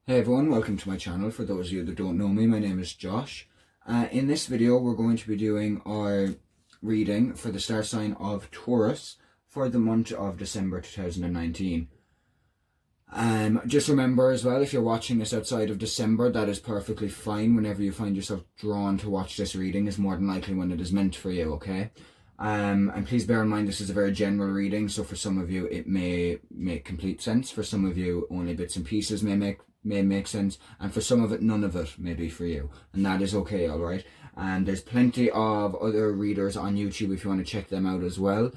Hey everyone, welcome to my channel. For those of you that don't know me, my name is Josh. In this video we're going to be doing our reading for the star sign of Taurus for the month of December 2019. Just remember as well, if you're watching this outside of December, that is perfectly fine. Whenever you find yourself drawn to watch this reading is more than likely when it is meant for you, okay? And please bear in mind this is a very general reading, so for some of you it may make complete sense. For some of you only bits and pieces may make sense, and for some of it none of it may be for you, and that is okay, alright? And there's plenty of other readers on YouTube if you want to check them out as well.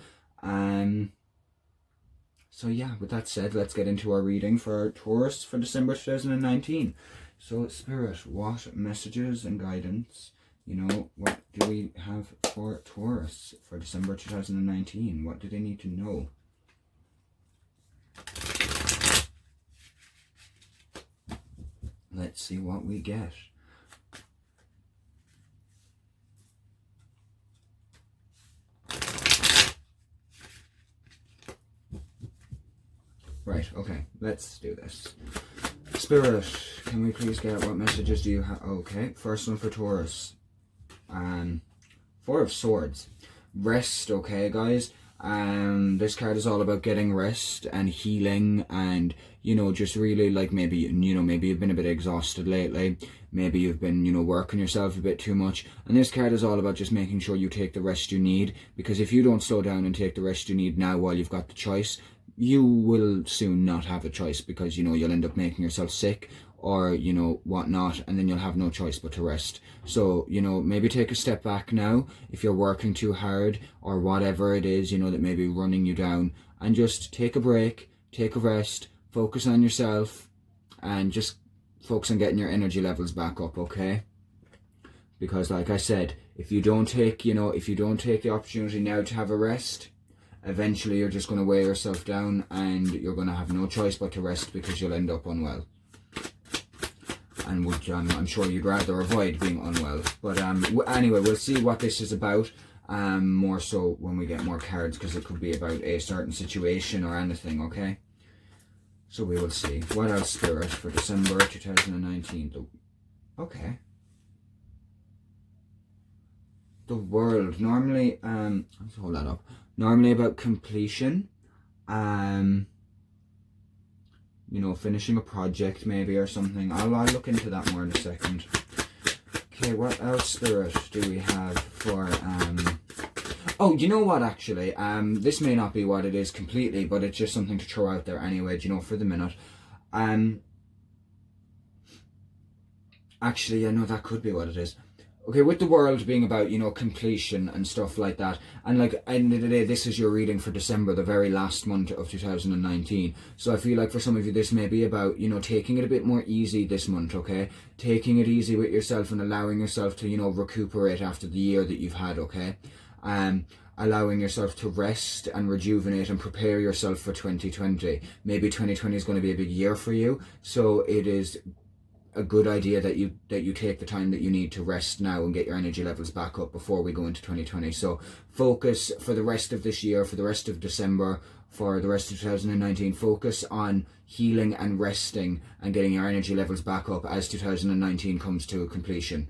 So yeah, with that said, let's get into our reading for Taurus for December 2019. So Spirit, what messages and guidance, what do we have for Taurus for December 2019? What do they need to know? Let's see what we get. Right, okay, let's do this. Spirit, can we please get what messages do you have? Okay, first one for Taurus. Four of Swords. Rest, okay, guys? This card is all about getting rest and healing and, just really like maybe you've been a bit exhausted lately. Maybe you've been, working yourself a bit too much. And this card is all about just making sure you take the rest you need. Because if you don't slow down and take the rest you need now while you've got the choice, you will soon not have a choice, because you'll end up making yourself sick or whatnot, and then you'll have no choice but to rest. So maybe take a step back now if you're working too hard or whatever it is that may be running you down, and just take a break, take a rest, focus on yourself, and just focus on getting your energy levels back up, okay? Because like I said, if you don't take the opportunity now to have a rest, eventually you're just going to weigh yourself down and you're going to have no choice but to rest, because you'll end up unwell. And which I'm sure you'd rather avoid being unwell. But anyway, we'll see what this is about, more so when we get more cards, because it could be about a certain situation or anything, okay? So we will see. What else, Spirit, for December 2019? Okay. The World. Normally, let's hold that up. Normally about completion, finishing a project maybe or something. I'll look into that more in a second. Okay, what else, Spirit, do we have for, oh, you know what, actually, this may not be what it is completely, but it's just something to throw out there anyway, for the minute. Actually, I know that could be what it is. Okay, with the World being about, completion and stuff like that, and like, at the end of the day, this is your reading for December, the very last month of 2019. So I feel like for some of you, this may be about, taking it a bit more easy this month, okay? Taking it easy with yourself and allowing yourself to, recuperate after the year that you've had, okay? Allowing yourself to rest and rejuvenate and prepare yourself for 2020. Maybe 2020 is going to be a big year for you, so it is a good idea that you take the time that you need to rest now and get your energy levels back up before we go into 2020. So focus for the rest of this year, for the rest of December, for the rest of 2019, focus on healing and resting and getting your energy levels back up as 2019 comes to a completion,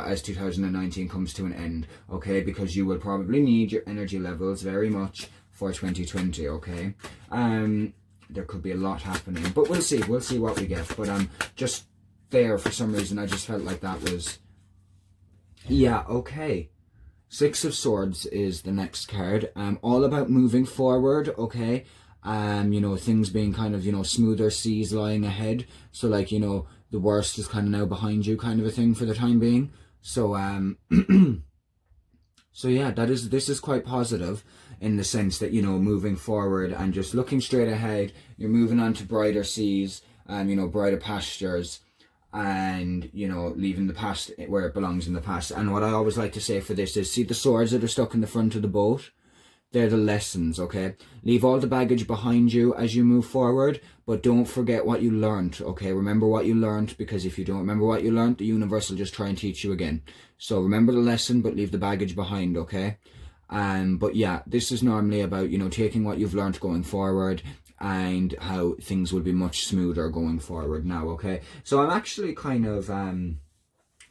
as 2019 comes to an end, okay? Because you will probably need your energy levels very much for 2020, okay? There could be a lot happening, but we'll see what we get. But just there, for some reason, I just felt like that was, yeah, okay. Six of Swords is the next card. All about moving forward, okay? Things being kind of, smoother seas lying ahead. So like, the worst is kind of now behind you, kind of a thing for the time being. So, so yeah, this is quite positive in the sense that, moving forward and just looking straight ahead, you're moving on to brighter seas, brighter pastures, and leaving the past where it belongs in the past. And what I always like to say for this is, see the swords that are stuck in the front of the boat? They're the lessons, okay? Leave all the baggage behind you as you move forward, but don't forget what you learned, okay? Remember what you learned, because if you don't remember what you learned, the universe will just try and teach you again. So remember the lesson, but leave the baggage behind, okay? But yeah, this is normally about, taking what you've learned going forward and how things will be much smoother going forward now, okay? So I'm actually kind of,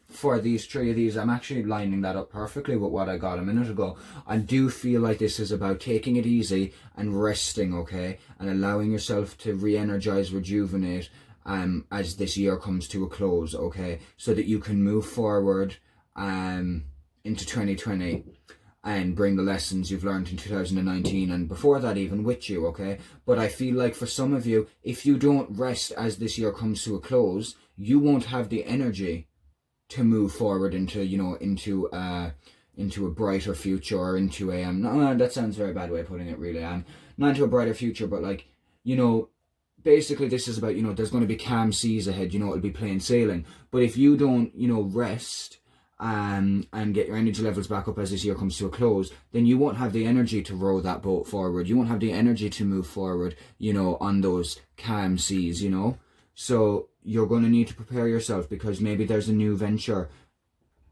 for these three of these, I'm actually lining that up perfectly with what I got a minute ago. I do feel like this is about taking it easy and resting, okay? And allowing yourself to re-energize, rejuvenate, as this year comes to a close, okay? So that you can move forward, into 2020 and bring the lessons you've learned in 2019 and before that even with you, okay? But I feel like for some of you, if you don't rest as this year comes to a close, you won't have the energy to move forward into, you know, into a brighter future, or into a no, that sounds very bad way of putting it, really. Not into a brighter future, but like, you know, basically this is about, you know, there's going to be calm seas ahead, you know, it'll be plain sailing. But if you don't, you know, rest and get your energy levels back up as this year comes to a close, then you won't have the energy to row that boat forward. You won't have the energy to move forward, you know, on those calm seas, you know. So you're going to need to prepare yourself, because maybe there's a new venture.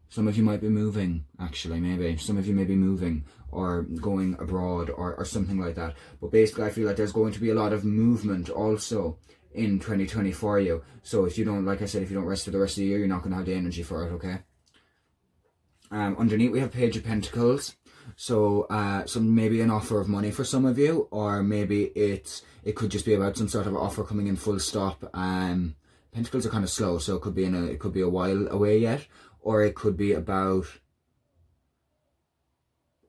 Some of you might be moving, actually, maybe. Some of you may be moving or going abroad or something like that. But basically, I feel like there's going to be a lot of movement also in 2020 for you. So if you don't, like I said, if you don't rest for the rest of the year, you're not going to have the energy for it, okay? Underneath we have Page of Pentacles. So maybe an offer of money for some of you, or maybe it could just be about some sort of offer coming in full stop. Pentacles are kind of slow, so it could be a while away yet, or it could be about,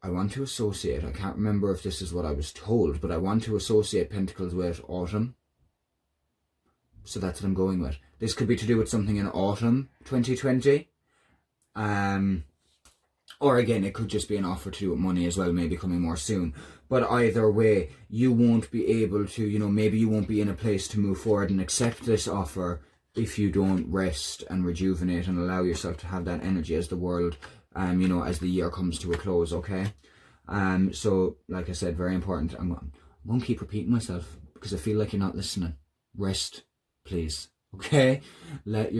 I want to associate, I can't remember if this is what I was told, but I want to associate Pentacles with autumn. So that's what I'm going with. This could be to do with something in autumn 2020. Or again, it could just be an offer to do with money as well, maybe coming more soon. But either way, you won't be able to, you know, maybe you won't be in a place to move forward and accept this offer if you don't rest and rejuvenate and allow yourself to have that energy as the world, you know, as the year comes to a close, okay? So, like I said, very important. I'm going to keep repeating myself because I feel like you're not listening. Rest, please. Okay, get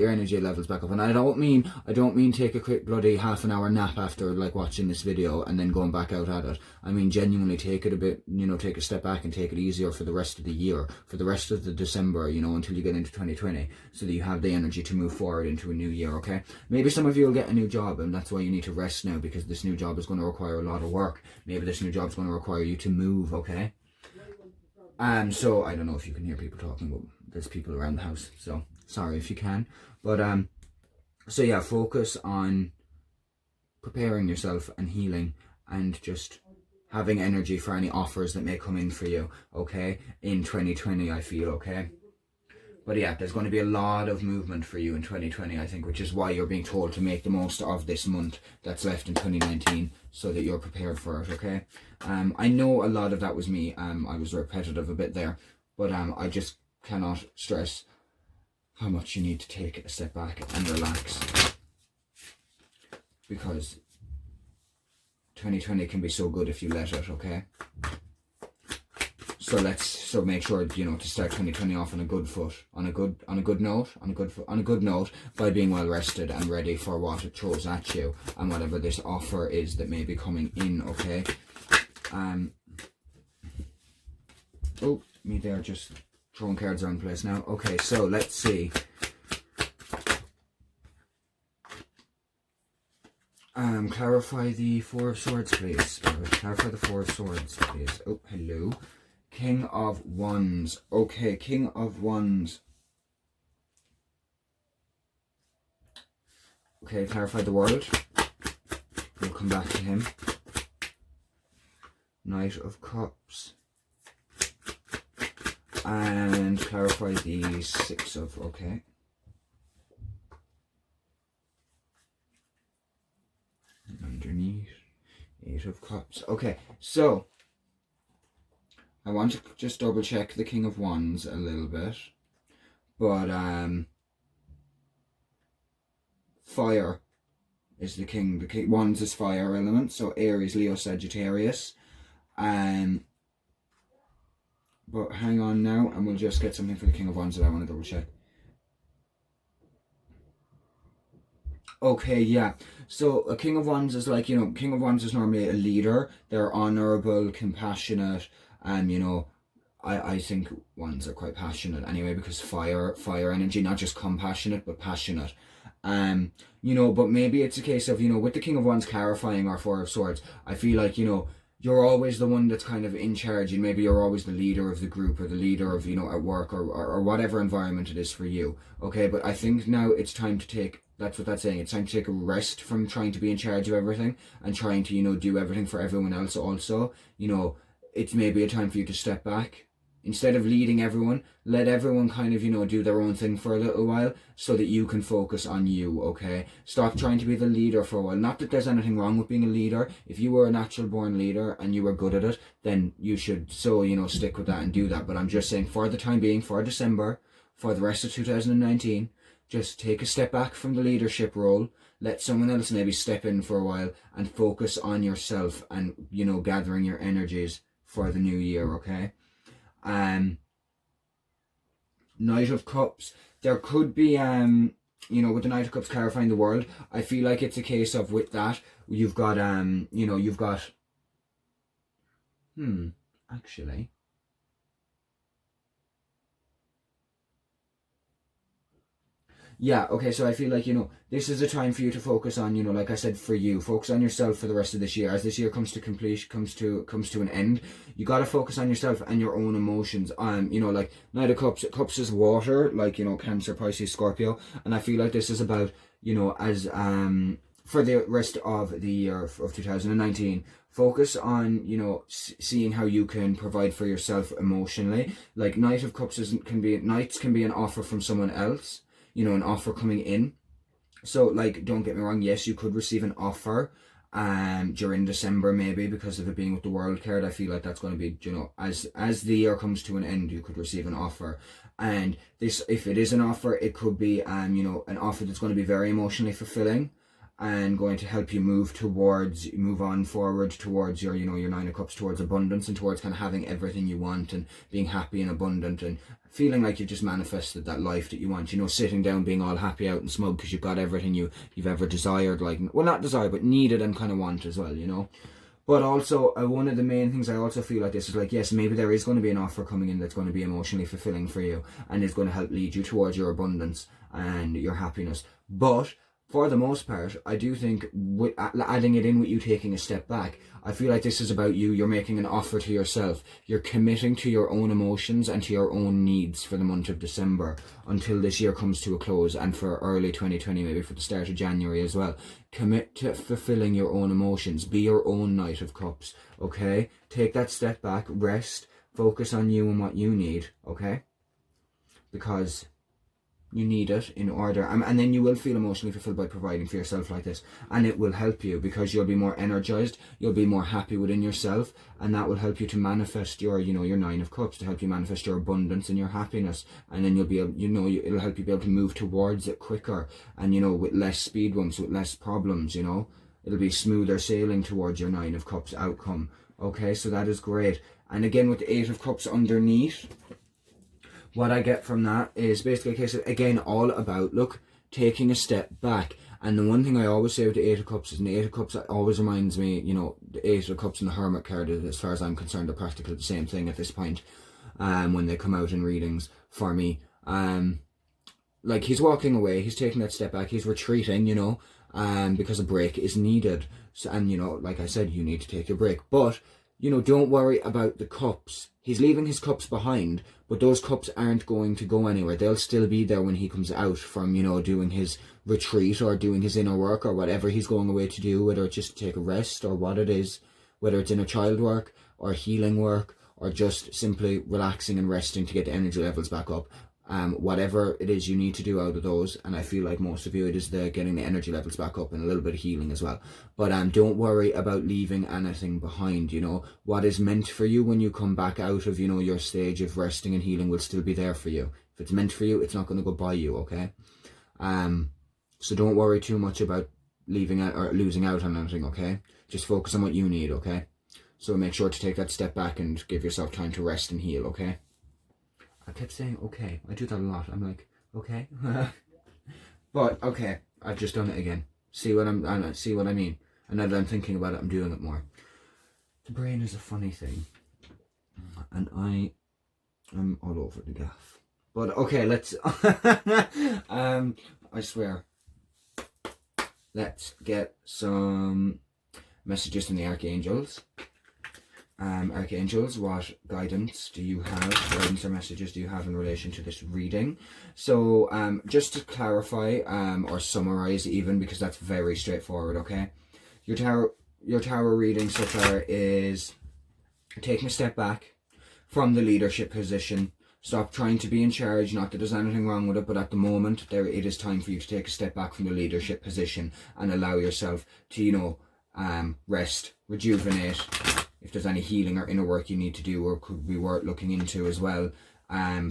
your energy levels back up. And I don't mean take a quick bloody half an hour nap after like watching this video and then going back out at it. I mean genuinely take it a bit, you know, take a step back and take it easier for the rest of the year, for the rest of the December, you know, until you get into 2020, so that you have the energy to move forward into a new year, okay? Maybe some of you will get a new job and that's why you need to rest now, because this new job is going to require a lot of work. Maybe this new job is going to require you to move, okay? So I don't know if you can hear people talking, but there's people around the house, so sorry if you can. But so yeah, focus on preparing yourself and healing and just having energy for any offers that may come in for you, okay, in 2020, I feel, okay? But yeah, there's going to be a lot of movement for you in 2020, I think, which is why you're being told to make the most of this month that's left in 2019 so that you're prepared for it, okay? I know a lot of that was me. I was repetitive a bit there, but I just cannot stress how much you need to take a step back and relax, because 2020 can be so good if you let it, okay? So make sure, you know, to start 2020 off on a good foot, on a good note, by being well rested and ready for what it throws at you and whatever this offer is that may be coming in, okay? Oh, me there just throwing cards around the place now. Okay, so let's see. Clarify the Four of Swords, please. Clarify the Four of Swords, please. Oh, hello. King of Wands. Okay, King of Wands. Okay, clarify the world. We'll come back to him. Knight of Cups. And clarify the Six of, okay. Underneath, Eight of Cups. Okay, so I want to just double check the King of Wands a little bit, but fire is the king. The King Wands is fire element, so Aries, Leo, Sagittarius. But hang on now, and we'll just get something for the King of Wands that I want to double check. Okay, yeah. So a King of Wands is like, you know, King of Wands is normally a leader. They're honorable, compassionate, you know, I think ones are quite passionate anyway, because fire energy, not just compassionate but passionate. But maybe it's a case of, with the King of Wands clarifying our Four of Swords, I feel like, you're always the one that's kind of in charge, and maybe you're always the leader of the group, or the leader of, at work, or whatever environment it is for you. Okay, but I think now it's time to take, that's what that's saying, it's time to take a rest from trying to be in charge of everything and trying to, do everything for everyone else also. It's maybe a time for you to step back. Instead of leading everyone, let everyone kind of, do their own thing for a little while so that you can focus on you, okay? Stop trying to be the leader for a while. Not that there's anything wrong with being a leader. If you were a natural born leader and you were good at it, then you should stick with that and do that. But I'm just saying, for the time being, for December, for the rest of 2019, just take a step back from the leadership role. Let someone else maybe step in for a while and focus on yourself and, gathering your energies for the new year, okay? Knight of Cups, there could be with the Knight of Cups clarifying the world, I feel like it's a case of, with that, you've got actually, yeah, okay, so I feel like, this is a time for you to focus on, like I said, for you, focus on yourself for the rest of this year. As this year comes to completion, comes to an end, you got to focus on yourself and your own emotions. Like Knight of Cups is water, like, Cancer, Pisces, Scorpio, and I feel like this is about, as for the rest of the year of 2019, focus on, seeing how you can provide for yourself emotionally. Like, Knight of Cups Knights can be an offer from someone else, an offer coming in. So, like, don't get me wrong, yes, you could receive an offer during December, maybe, because of it being with the World card. I feel like that's going to be, as the year comes to an end, you could receive an offer. And this, if it is an offer, it could be an offer that's going to be very emotionally fulfilling and going to help you move on forward towards your Nine of Cups, towards abundance, and towards kind of having everything you want and being happy and abundant and feeling like you've just manifested that life that you want, sitting down being all happy out and smug because you've got everything you've ever desired, like, well, not desired, but needed and kind of want as well, But also, one of the main things I also feel like this is, like, yes, maybe there is going to be an offer coming in that's going to be emotionally fulfilling for you and is going to help lead you towards your abundance and your happiness. But for the most part, I do think, with adding it in with you taking a step back, I feel like this is about you. You're making an offer to yourself. You're committing to your own emotions and to your own needs for the month of December until this year comes to a close, and for early 2020, maybe for the start of January as well. Commit to fulfilling your own emotions. Be your own Knight of Cups, okay? Take that step back, rest, focus on you and what you need, okay? Because you need it in order, and then you will feel emotionally fulfilled by providing for yourself like this, and it will help you because you'll be more energized, you'll be more happy within yourself, and that will help you to manifest your your Nine of Cups, to help you manifest your abundance and your happiness. And then you'll be able, it'll help you be able to move towards it quicker, and with less speed bumps, with less problems. It'll be smoother sailing towards your Nine of Cups outcome. Okay, so that is great. And again, with the Eight of Cups underneath, what I get from that is basically a case of, again, all about, look, taking a step back. And the one thing I always say with the Eight of Cups is, the Eight of Cups always reminds me, the Eight of Cups and the Hermit card, as far as I'm concerned, are practically the same thing at this point, when they come out in readings for me. Like, he's walking away, he's taking that step back, he's retreating, because a break is needed. So, and, like I said, you need to take your break. But, don't worry about the cups. He's leaving his cups behind, but those cups aren't going to go anywhere. They'll still be there when he comes out from, doing his retreat or doing his inner work or whatever he's going away to do, whether it's just to take a rest or what it is, whether it's inner child work or healing work or just simply relaxing and resting to get the energy levels back up. Whatever it is you need to do out of those, and I feel like most of you, it is the getting the energy levels back up and a little bit of healing as well. But don't worry about leaving anything behind. What is meant for you when you come back out of your stage of resting and healing will still be there for you. If it's meant for you, it's not going to go by you, okay? So don't worry too much about leaving out or losing out on anything, okay? Just focus on what you need, okay? So make sure to take that step back and give yourself time to rest and heal, okay? I kept saying okay. I do that a lot. I'm like, okay. But okay, I've just done it again. See what I mean? And now that I'm thinking about it, I'm doing it more. The brain is a funny thing. And I'm all over the gaff. But okay, let's I swear. Let's get some messages from the archangels. Archangels, what guidance do you have? Guidance or messages do you have in relation to this reading? So just to clarify, or summarize even, because that's very straightforward, okay? Your tarot reading so far is taking a step back from the leadership position. Stop trying to be in charge. Not that there's anything wrong with it, but at the moment it is time for you to take a step back from the leadership position and allow yourself to, rest, rejuvenate. If there's any healing or inner work you need to do or could be worth looking into as well,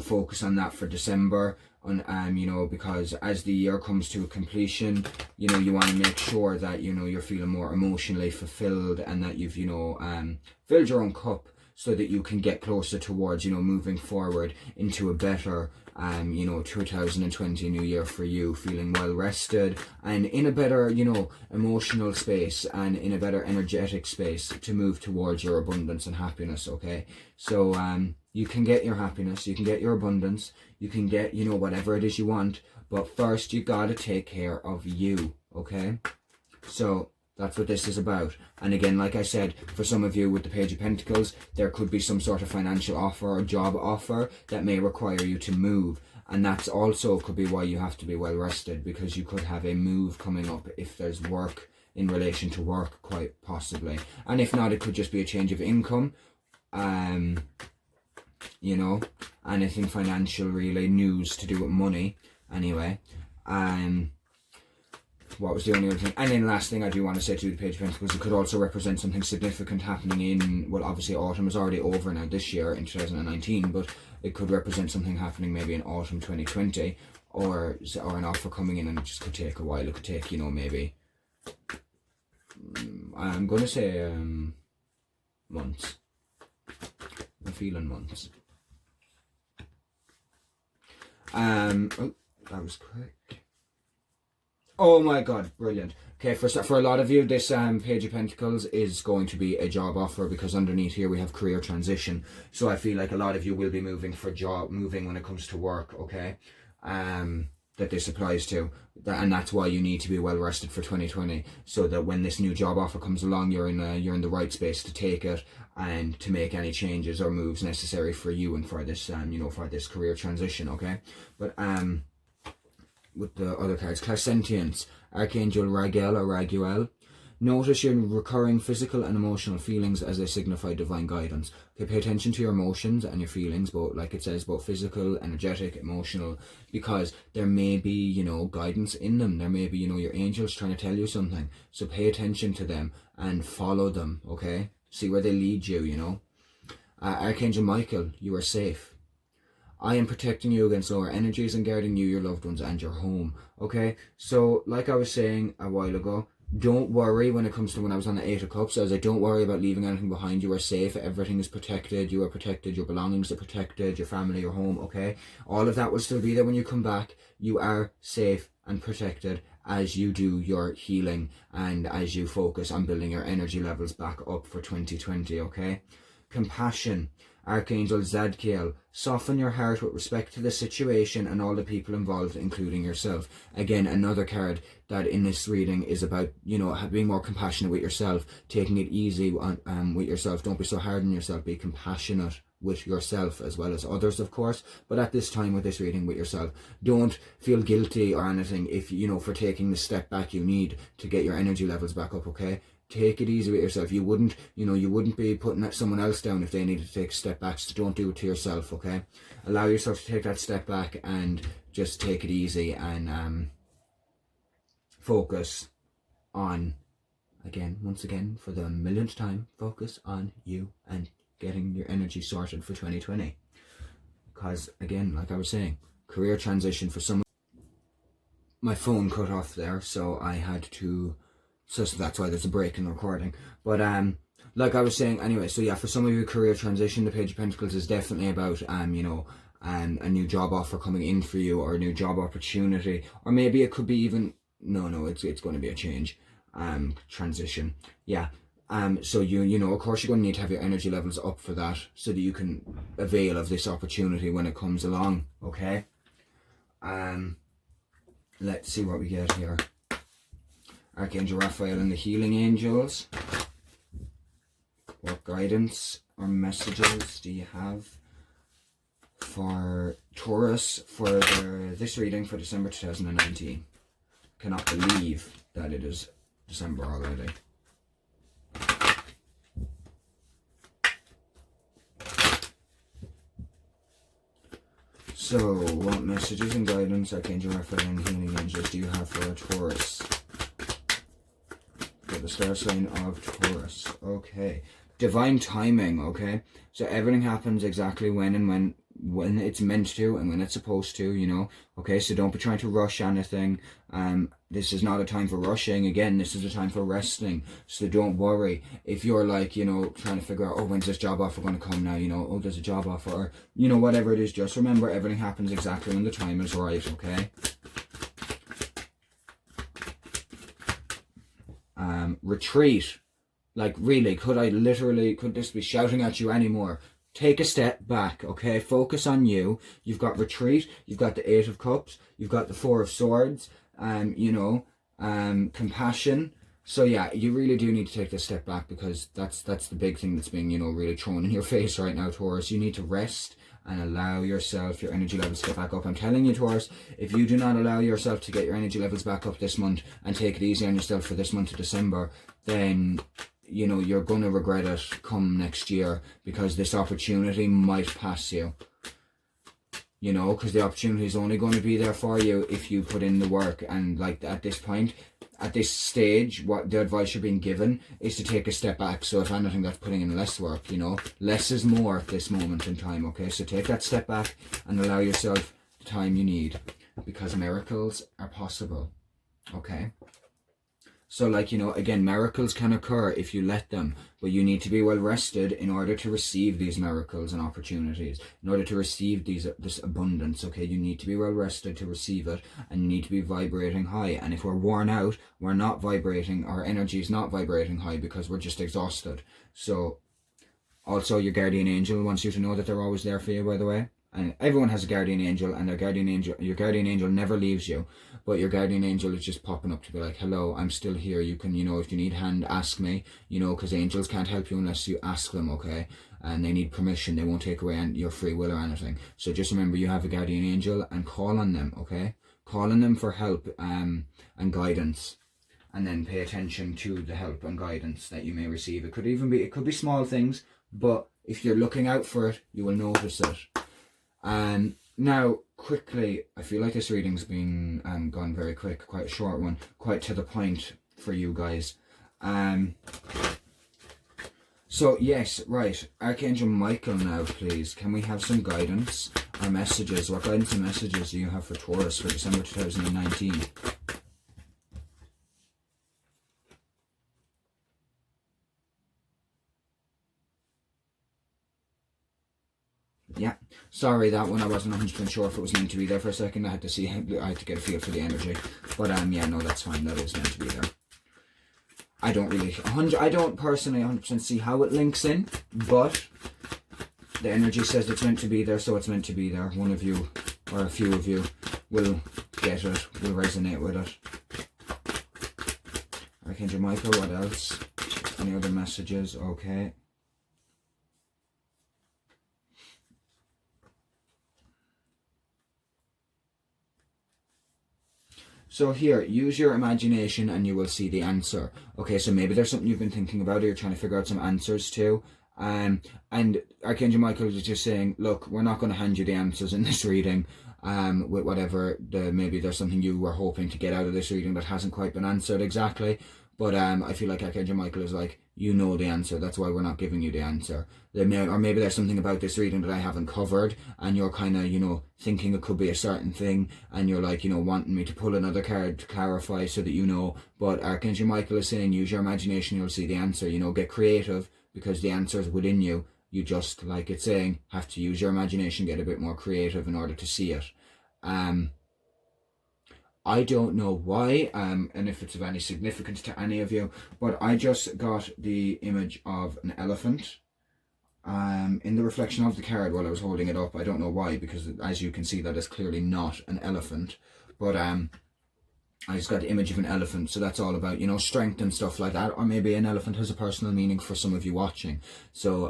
focus on that for December. Because as the year comes to a completion, you want to make sure that you're feeling more emotionally fulfilled and that you've filled your own cup, so that you can get closer towards moving forward into a better 2020 new year for you, feeling well rested and in a better emotional space and in a better energetic space to move towards your abundance and happiness. Okay, so you can get your happiness, you can get your abundance, you can get whatever it is you want, but first you gotta take care of you. Okay, so that's what this is about. And again, like I said, for some of you with the Page of Pentacles, there could be some sort of financial offer or job offer that may require you to move. And that's also could be why you have to be well rested, because you could have a move coming up if there's work in relation to work, quite possibly. And if not, it could just be a change of income. Anything financial really, news to do with money. Anyway, what was the only other thing? And then last thing I do want to say to the Page of Pentacles, it could also represent something significant happening in, well, obviously autumn is already over now this year in 2019, but it could represent something happening maybe in autumn 2020, or an offer coming in, and it just could take a while. It could take, maybe, I'm going to say months. I'm feeling months. Oh, that was quick. Oh my god, brilliant. Okay, for a lot of you, this Page of Pentacles is going to be a job offer, because underneath here we have career transition. So I feel like a lot of you will be moving when it comes to work, okay? That this applies to. And that's why you need to be well rested for 2020, so that when this new job offer comes along, you're in the right space to take it and to make any changes or moves necessary for you and for this for this career transition, okay? But with the other cards, Clairsentience, Archangel Raguel or Raguel. Notice your recurring physical and emotional feelings as they signify divine guidance. Okay, pay attention to your emotions and your feelings, both, like it says, both physical, energetic, emotional, because there may be, guidance in them. There may be, your angels trying to tell you something. So pay attention to them and follow them, okay? See where they lead you, Archangel Michael, you are safe. I am protecting you against lower energies and guarding you, your loved ones, and your home. Okay, so like I was saying a while ago, don't worry when it comes to when I was on the 8 of Cups. I was like, don't worry about leaving anything behind. You are safe. Everything is protected. You are protected. Your belongings are protected. Your family, your home. Okay, all of that will still be there when you come back. You are safe and protected as you do your healing and as you focus on building your energy levels back up for 2020. Okay, compassion. Archangel Zadkiel, soften your heart with respect to the situation and all the people involved, including yourself. Again, another card that in this reading is about, being more compassionate with yourself, taking it easy with yourself. Don't be so hard on yourself. Be compassionate with yourself as well as others, of course. But at this time with this reading, with yourself, don't feel guilty or anything if, for taking the step back you need to get your energy levels back up, okay? Take it easy with yourself. You wouldn't be putting someone else down if they needed to take a step back. So don't do it to yourself, okay? Allow yourself to take that step back and just take it easy and focus on, once again, for the millionth time, focus on you and getting your energy sorted for 2020. Because, again, like I was saying, career transition for someone. My phone cut off there, so I had to... So that's why there's a break in the recording. But like I was saying, anyway, so yeah, for some of you, career transition, the Page of Pentacles is definitely about, a new job offer coming in for you, or a new job opportunity, or maybe it could be even, no, it's going to be a change, transition. Yeah, So you know, of course, you're going to need to have your energy levels up for that, so that you can avail of this opportunity when it comes along. Okay. Let's see what we get here. Archangel Raphael and the healing angels. What guidance or messages do you have for Taurus for this reading for December 2019? Cannot believe that it is December already. So, what messages and guidance, Archangel Raphael and healing angels, do you have for a Taurus? For the star sign of Taurus. Okay. Divine timing, okay? So everything happens exactly when it's meant to and when it's supposed to, you know? Okay, so don't be trying to rush anything. This is not a time for rushing. Again, this is a time for resting. So don't worry. If you're like, you know, trying to figure out, oh, when's this job offer going to come now? You know, oh, there's a job offer. Or, you know, whatever it is, just remember everything happens exactly when the time is right, okay? Retreat. Like, really, could this be shouting at you anymore? Take a step back, okay? Focus on you. You've got retreat, you've got the Eight of Cups, you've got the Four of Swords, you know, compassion. So yeah, you really do need to take this step back, because that's the big thing that's being, you know, really thrown in your face right now, Taurus. You need to rest and allow yourself, your energy levels to get back up. I'm telling you, Taurus, if you do not allow yourself to get your energy levels back up this month and take it easy on yourself for this month of December, then, you know, you're going to regret it come next year, because this opportunity might pass you. You know, because the opportunity is only going to be there for you if you put in the work. And like at this point, at this stage, what the advice you're being given is to take a step back. So if anything, that's putting in less work, you know. Less is more at this moment in time, okay? So take that step back and allow yourself the time you need, because miracles are possible, okay? So like, you know, again, miracles can occur if you let them, but you need to be well rested in order to receive these miracles and opportunities, in order to receive this abundance, okay? You need to be well rested to receive it, and you need to be vibrating high. And if we're worn out, we're not vibrating, our energy is not vibrating high, because we're just exhausted. So also, your guardian angel wants you to know that they're always there for you, by the way. And everyone has a guardian angel, and your guardian angel never leaves you, but your guardian angel is just popping up to be like, hello, I'm still here. You can, you know, if you need a hand, ask me, you know, because angels can't help you unless you ask them, okay? And they need permission. They won't take away your free will or anything. So just remember, you have a guardian angel, and call on them, okay? Call on them for help and guidance, and then pay attention to the help and guidance that you may receive. It could be small things, but if you're looking out for it, you will notice it. Now, quickly, I feel like this reading's been gone very quick, quite a short one, quite to the point for you guys. So, yes, right, Archangel Michael now, please. Can we have some guidance or messages? What guidance and messages do you have for Taurus for December 2019? Yeah, sorry, that one I wasn't 100% sure if it was meant to be there for a second. I had to get a feel for the energy. But yeah, no, that's fine. That is meant to be there. I don't personally 100% see how it links in, but the energy says it's meant to be there, so it's meant to be there. One of you, or a few of you, will get it, will resonate with it. Archangel Michael, what else? Any other messages? Okay. So here, use your imagination and you will see the answer. Okay, so maybe there's something you've been thinking about, or you're trying to figure out some answers to. And Archangel Michael is just saying, look, we're not going to hand you the answers in this reading. With whatever, maybe there's something you were hoping to get out of this reading that hasn't quite been answered exactly. But I feel like Archangel Michael is like, you know the answer, that's why we're not giving you the answer. Or maybe there's something about this reading that I haven't covered, and you're kind of, you know, thinking it could be a certain thing, and you're like, you know, wanting me to pull another card to clarify so that you know. But Archangel Michael is saying, use your imagination, you'll see the answer. You know, get creative, because the answer is within you. You just, like it's saying, have to use your imagination, get a bit more creative in order to see it. I don't know why, and if it's of any significance to any of you, but I just got the image of an elephant in the reflection of the card while I was holding it up. I don't know why, because as you can see, that is clearly not an elephant. But I just got the image of an elephant, so that's all about, you know, strength and stuff like that. Or maybe an elephant has a personal meaning for some of you watching. So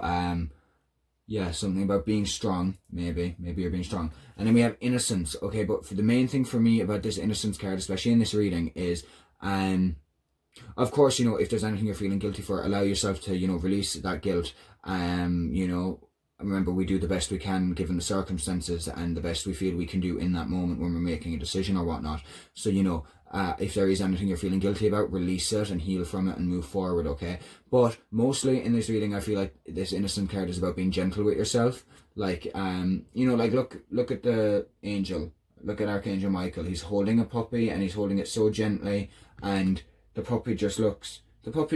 yeah, something about being strong, maybe you're being strong. And then we have innocence. Okay, but for the main thing for me about this innocence card, especially in this reading, is of course, you know, if there's anything you're feeling guilty for, allow yourself to, you know, release that guilt. You know, remember, we do the best we can given the circumstances and the best we feel we can do in that moment when we're making a decision or whatnot. So, you know, if there is anything you're feeling guilty about, release it and heal from it and move forward, okay? But mostly in this reading, I feel like this innocent card is about being gentle with yourself. Like, you know, like look at the angel. Look at Archangel Michael. He's holding a puppy and he's holding it so gently, and the puppy's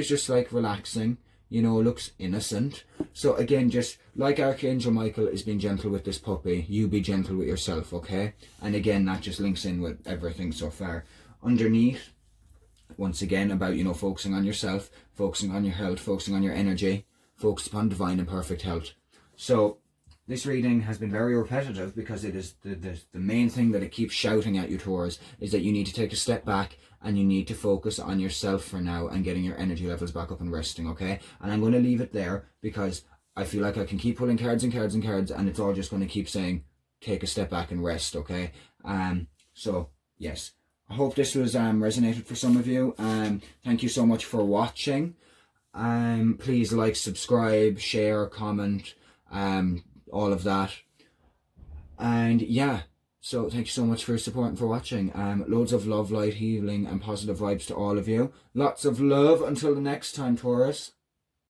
just like relaxing, you know, looks innocent. So again, just like Archangel Michael is being gentle with this puppy, you be gentle with yourself, okay? And again, that just links in with everything so far. Underneath, once again, about, you know, focusing on yourself, focusing on your health, focusing on your energy, focus upon divine and perfect health. So this reading has been very repetitive because it is the main thing that it keeps shouting at you towards is that you need to take a step back and you need to focus on yourself for now and getting your energy levels back up and resting, okay? And I'm going to leave it there because I feel like I can keep pulling cards and cards and cards and it's all just going to keep saying, take a step back and rest, okay? So, yes. I hope this was resonated for some of you. Thank you so much for watching. Please like, subscribe, share, comment, all of that. And yeah, so thank you so much for your support and for watching. Loads of love, light, healing, and positive vibes to all of you. Lots of love until the next time, Taurus.